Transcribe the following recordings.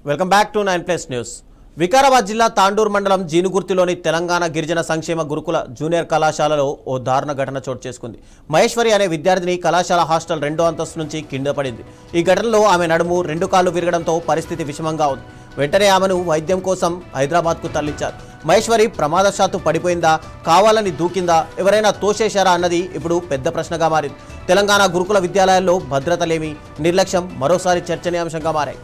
Welcome back to 9+ news. Vikarabad జిల్లా తాండూరు మండలం జీనుగుర్తిలోని తెలంగాణ గిరిజన సంక్షేమ గురుకుల జూనియర్ కళాశాలలో ఓ దారుణ ఘటన చోటు చేసుకుంది. మహేశ్వరి అనే విద్యార్థిని కళాశాల హాస్టల్ 2వ అంతస్తు నుంచి కింద పడింది. ఈ ఘటనలో ఆమె నడుము 2 కాళ్లు విరగడంతో పరిస్థితి విషమంగా ఉంది. వెంటనే ఆమెను వైద్యం కోసం హైదరాబాద్కు తరలించారు. మహేశ్వరి ప్రమాదశాత్తు పడిపోయిందా, కావాలని దూకిందా, ఎవరైనా తోసేశారా అన్నది ఇప్పుడు పెద్ద ప్రశ్నగా మారింది. తెలంగాణ గురుకుల విద్యాలయాల్లో భద్రతలేమి, నిర్లక్ష్యం మరోసారి చర్చనీయాంశంగా మారాయి.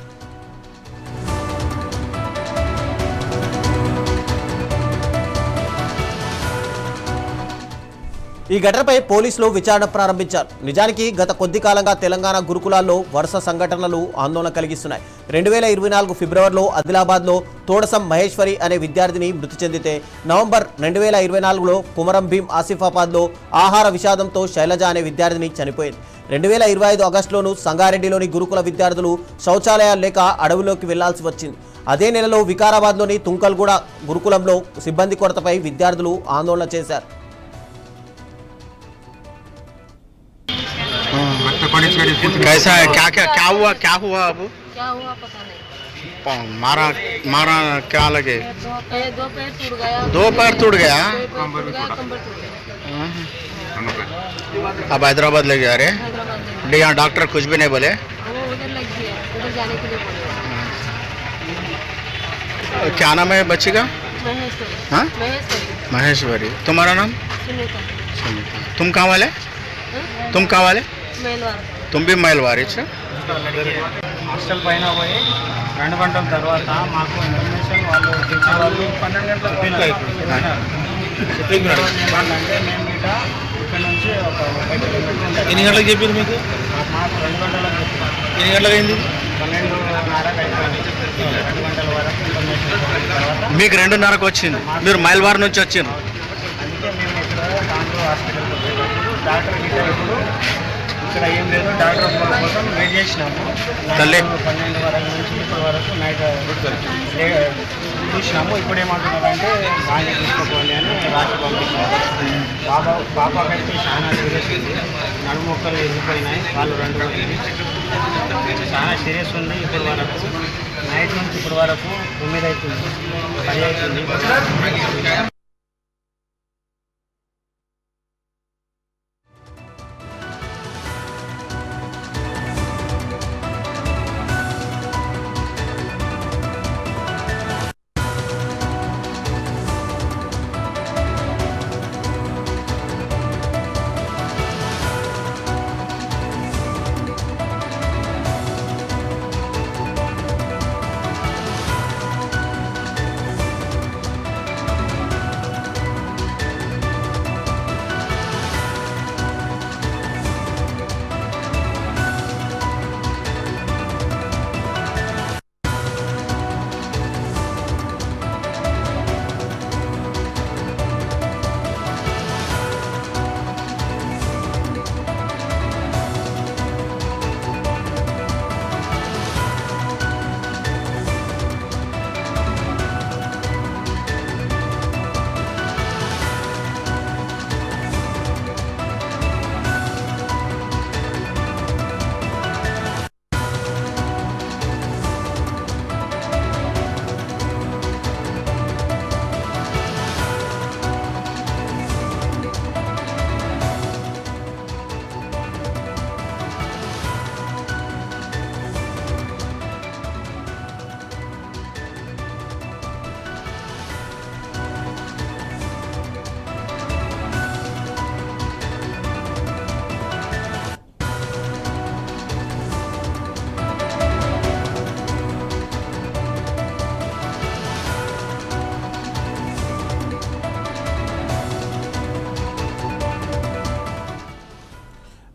ఈ ఘటనపై పోలీసులు విచారణ ప్రారంభించారు. నిజానికి గత కొద్ది కాలంగా తెలంగాణ గురుకులాల్లో వరుస సంఘటనలు ఆందోళన కలిగిస్తున్నాయి. 2024 ఫిబ్రవరిలో ఆదిలాబాద్లో తోడసం మహేశ్వరి అనే విద్యార్థిని మృతి చెందితే, నవంబర్ 2024లో కుమరం భీం ఆసిఫాబాద్లో ఆహార విషాదంతో శైలజ అనే విద్యార్థిని చనిపోయింది. 2025 ఆగస్టులోనూ సంగారెడ్డిలోని గురుకుల విద్యార్థులు శౌచాలయాలు లేక అడవిలోకి వెళ్లాల్సి వచ్చింది. అదే నెలలో వికారాబాద్లోని తుంకల్గూడ గురుకులంలో సిబ్బంది కొరతపై విద్యార్థులు ఆందోళన చేశారు. कैसा है, क्या हुआ अब? क्या हुआ पता नहीं। मारा क्या लगे? दो पैर टूट गया। दो पैर टूट गया। कंबर टूट गया। अब हैदराबाद ले जा रहे? हैदराबाद ले यहाँ डॉक्टर कुछ भी नहीं बोले? वो उधर लग गया, उधर जाने के लिए बोले। क्या नाम है बच्ची का? महेश्वरी। हाँ? महेश्वरी। महेश्वरी। तुम्हारा नाम? सुनीता। सुनीता। तुम कहाँ वाले? तुम कहाँ वाले? मेलवार। तुम भी మైల్వారి? హాస్టల్ పైన పోయి 2 గంటల తర్వాత మాకు ఇన్ఫర్మేషన్ వాళ్ళు టీచర్ వాళ్ళు 12 గంటలకు అంటే మేము ఇక్కడ నుంచి ఒక 30 కిలోమీటర్లు. ఎన్ని గంటలకు చెప్పారు మీకు? మాకు 2 గంటలకు చెప్పారు. ఎన్ని గంటలకు అయింది? 12:30 అయిపోయింది. 2 గంటల వరకు ఇన్ఫర్మేషన్ తర్వాత మీకు 2:30కు వచ్చింది, మీరు మైల్వారి నుంచి వచ్చారు. అందుకే మేము ఇక్కడ తాండూరు హాస్పిటల్కి పోయేటప్పుడు డాక్టర్ గిట్ట ఇప్పుడు ఇక్కడ ఏం లేదు, డాక్టర్ కోసం వెయిట్ చేసినాము. 12 వరకు నుంచి ఇప్పటి వరకు నైట్ చూసినాము. ఇప్పుడు ఏమంటున్నారంటే బాగా తీసుకోవాలి అని రాసి పంపించారు. పాపకైతే చాలా సీరియస్, నడుము మొక్కలు వెళ్ళిపోయినాయి. వాళ్ళు 2 రోజులు చాలా సీరియస్ ఉంది. ఇప్పటి వరకు నైట్ నుంచి ఇప్పటి వరకు 9 అవుతుంది, 10 అవుతుంది.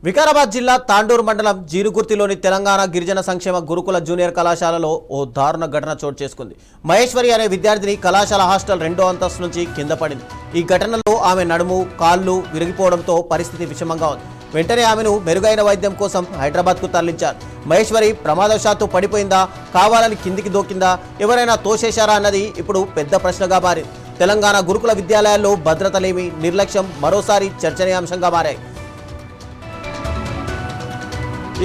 వికారాబాద్ జిల్లా తాండూరు మండలం జీనుగుర్తిలోని తెలంగాణ గిరిజన సంక్షేమ గురుకుల జూనియర్ కళాశాలలో ఓ దారుణ ఘటన చోటు చేసుకుంది. మహేశ్వరి అనే విద్యార్థిని కళాశాల హాస్టల్ 2వ అంతస్తు నుంచి కింద పడింది. ఈ ఘటనలో ఆమె నడుము, కాళ్ళు విరిగిపోవడంతో పరిస్థితి విషమంగా ఉంది. వెంటనే ఆమెను మెరుగైన వైద్యం కోసం హైదరాబాద్కు తరలించారు. మహేశ్వరి ప్రమాదవశాత్తు పడిపోయిందా, కావాలని కిందికి దూకిందా, ఎవరైనా తోసేశారా అన్నది ఇప్పుడు పెద్ద ప్రశ్నగా మారింది. తెలంగాణ గురుకుల విద్యాలయాల్లో భద్రతలేమి, నిర్లక్ష్యం మరోసారి చర్చనీయాంశంగా మారాయి.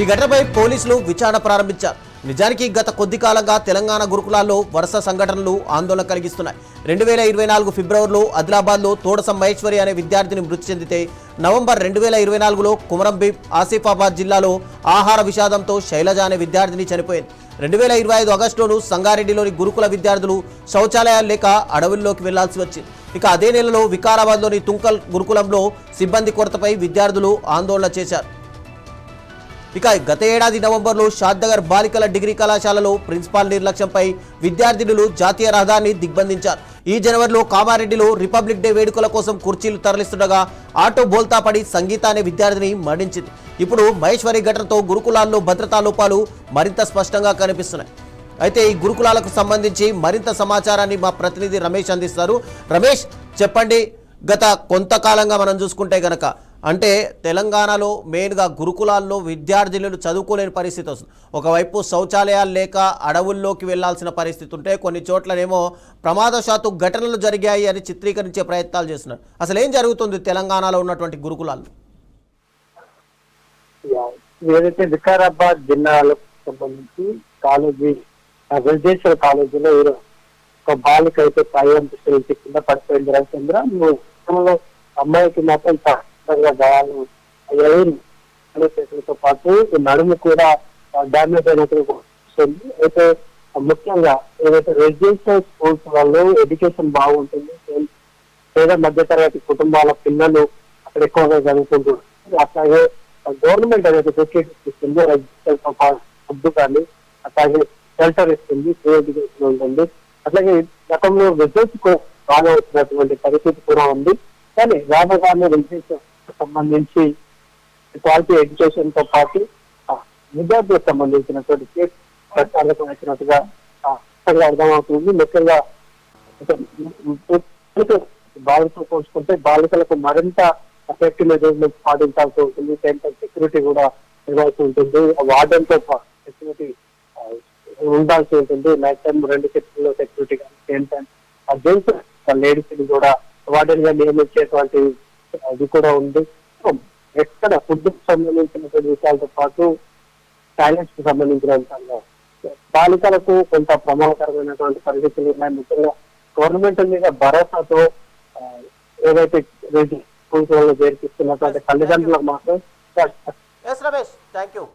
ఈ ఘటనపై పోలీసులు విచారణ ప్రారంభించారు. నిజానికి గత కొద్ది కాలంగా తెలంగాణ గురుకులాల్లో వరుస సంఘటనలు ఆందోళన కలిగిస్తున్నాయి. 2024 ఫిబ్రవరిలో ఆదిలాబాద్లో తోడసం మహేశ్వరి అనే విద్యార్థిని మృతి చెందితే నవంబర్ 2024లో కుమరంభీం ఆసిఫాబాద్ జిల్లాలో ఆహార విషాదంతో శైలజ అనే విద్యార్థిని చనిపోయింది. 2025 ఆగస్టులోనూ సంగారెడ్డిలోని గురుకుల విద్యార్థులు శౌచాలయాలు లేక అడవుల్లోకి వెళ్లాల్సి వచ్చింది. ఇక అదే నెలలో వికారాబాద్లోని తుంకల్ గురుకులంలో సిబ్బంది కొరతపై విద్యార్థులు ఆందోళన చేశారు. ఇక గత ఏడాది నవంబర్లో షాద్నగర్ బాలికల డిగ్రీ కళాశాలలో ప్రిన్సిపాల్ నిర్లక్ష్యంపై విద్యార్థినులు జాతీయ రహదారిని దిగ్బంధించారు. ఈ జనవరిలో కామారెడ్డిలో రిపబ్లిక్ డే వేడుకల కోసం కుర్చీలు తరలిస్తుండగా ఆటో బోల్తా పడి సంగీత అనే విద్యార్థిని మరణించింది. ఇప్పుడు మహేశ్వరి ఘటనతో గురుకులాల్లో భద్రతా లోపాలు మరింత స్పష్టంగా కనిపిస్తున్నాయి. అయితే ఈ గురుకులాలకు సంబంధించి మరింత సమాచారాన్ని మా ప్రతినిధి రమేష్ అందిస్తారు. రమేష్, చెప్పండి, గత కొంతకాలంగా మనం చూసుకుంటే గనక అంటే తెలంగాణలో మెయిన్గా గురుకులాల్లో విద్యార్థులు చదువుకోలేని పరిస్థితి వస్తుంది. ఒకవైపు శౌచాలయాలు లేక అడవుల్లోకి వెళ్లాల్సిన పరిస్థితి ఉంటే కొన్ని చోట్లనేమో ప్రమాదశాత్తు ఘటనలు జరిగాయి అని చిత్రీకరించే ప్రయత్నాలు చేస్తున్నారు. అసలు ఏం జరుగుతుంది తెలంగాణలో ఉన్నటువంటి గురుకులాల్లో? ఏదైతే వికారాబాద్ జిల్లాలకు సంబంధించి కాలేజీ రెసిడెన్షియల్ కాలేజీలో ఒక బాలిక అయితే పైవంతస్తు నుంచి కింద పడిపోయింది. రవిచంద్ర అమ్మాయికి మాత్రం గాయాలు అయ్యాయితో పాటు నడుము కూడా డ్యామేజ్ అయినట్టు వస్తుంది. అయితే ముఖ్యంగా ఏదైతే రెసిడెన్షియల్ స్కూల్స్ వాళ్ళు ఎడ్యుకేషన్ బాగుంటుంది, పేద మధ్యతరగతి కుటుంబాల పిల్లలు అక్కడ ఎక్కువగా చదువుకుంటున్నారు. అట్లాగే గవర్నమెంట్ అనేది ఫెసిలిటీస్ ఇస్తుంది, రెసిడెన్షియల్ ఫుడ్ కానీ అట్లాగే షెల్టర్ ఇస్తుంది, ఫ్రీ ఎడ్యుకేషన్ ఉంటుంది. అట్లాగే గతంలో రిజల్ట్స్ కూడా బాగా వచ్చినటువంటి పరిస్థితి కూడా ఉంది. కానీ రాబోగానే రిజల్ట్స్ సంబంధించి క్వాలిటీ ఎడ్యుకేషన్ తో పాటు విద్యార్థులకు సంబంధించినటువంటి ప్రచారాలకు వచ్చినట్టుగా అర్థమవుతుంది. ముఖ్యంగా బాలికలు పోల్చుకుంటే బాలికలకు మరింత ఎఫెక్టివ్ మెజర్మెంట్ పాటించాల్సి ఉంటుంది. సెంటర్ సెక్యూరిటీ కూడా ఇవ్వాల్సి ఉంటుంది. వార్డెన్ తో సెక్యూరిటీ ఉండాల్సి ఉంటుంది. నైట్ టైం 2 సెక్షన్లో సెక్యూరిటీ కానీ సేమ్ టైం జెంట్స్ లేడీస్ కూడా వార్డెన్ గా నియమించేటువంటి అది కూడా ఉంది. ఎక్కడ ఫుడ్ కు సంబంధించినటువంటి విషయాలతో పాటు టాయిలెట్స్ కు సంబంధించిన అంశాల్లో బాలికలకు కొంత ప్రమాదకరమైనటువంటి పరిస్థితులు ఉన్నాయి. ముఖ్యంగా గవర్నమెంట్ మీద భరోసాతో ఏదైతే స్కూల్స్ చేర్పిస్తున్నటువంటి తల్లిదండ్రులకు మాత్రం రమేష్, థ్యాంక్ యూ.